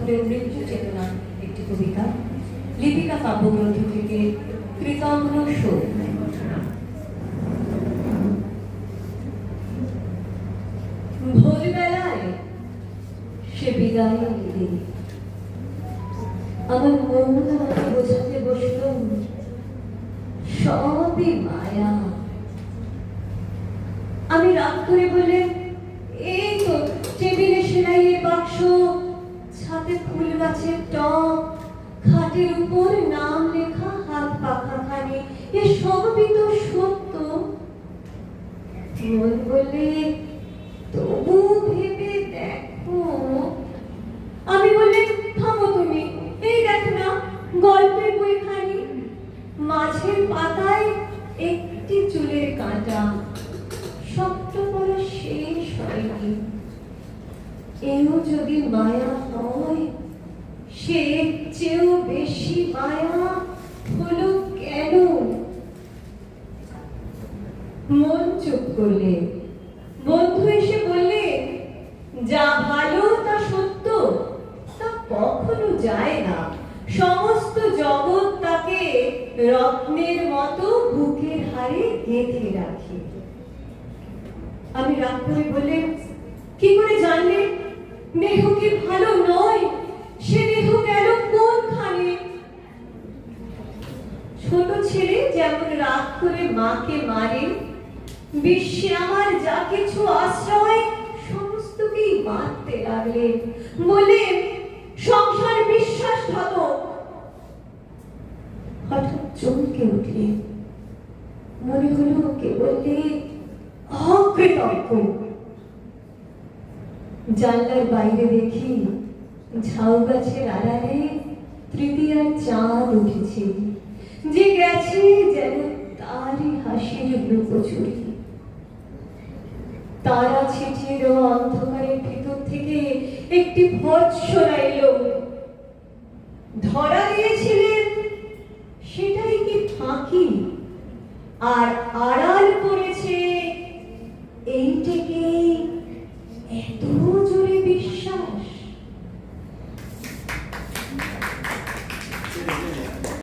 ঠাকুরের মৃত্যু চেতনা একটি কবিতা, লিপিকা কাব্যগ্রন্থ থেকে কৃতজ্ঞ শোক। ভোরবেলায় সে বিদায় নিলে আমার মন আমাকে বোঝাতে বসল সবই মায়া। আমি রাগ করে বলে, এই তো টেবিলে সেলাইয়ের বাক্স, ছাদে ফুল গাছের টব, খাটের উপর নাম লেখা হাত পাখা খানি, এ সবই তো সত্য। মন বলে, তবু ভেবে দেখো। আমি বললে, থামো তুমি, এই দেখো না গল্পের বইখানি, মাঝের পাতায় একটি চুলের কাঁটা, সবটা পড়া শেষ হয়নি। এও যদি মায়া হয়, সে চেয়েও বেশি মায়া হলো কেন? মন চুপ করলে। বন্ধু এসে বললে, যা ভালো তা সত্য, তা কখনো যায় না। সমস্ত জগৎ তাকে রত্নের মতো বুকের হাড়ে গেঁথে রাখে। আমি রাগ করে বললে, কি করে জানলে দেহ কি ভালো নয়? সে দেহ গেল কোনখানে? ছোট ছেলে যেমন রাগ করে মাকে মারে, বিশ্বে আমার যা কিছু আশ্রয় সমস্তকেই মারতে লাগলে। বলে, সংসার বিশ্বাসঘাতক। হঠাৎ চমকে উঠলে, মনে হলো কে বললে অকৃতজ্ঞ। জানলার বাইরে দেখি ঝাউ গাছের আড়ালে তৃতীয়ার চাঁদ উঠেছে, যে গেছে যেন তারই হাসির লুকোচুরি। তারা ছিটিয়ে দেওয়া অন্ধকারের ভিতর থেকে একটি ভৎসনা এলো। ধরা দিয়েছিলেন সেটাই কি ফাঁকি, আর আড়াল করেছে এইটাকে এত জোরে বিশ্বাস।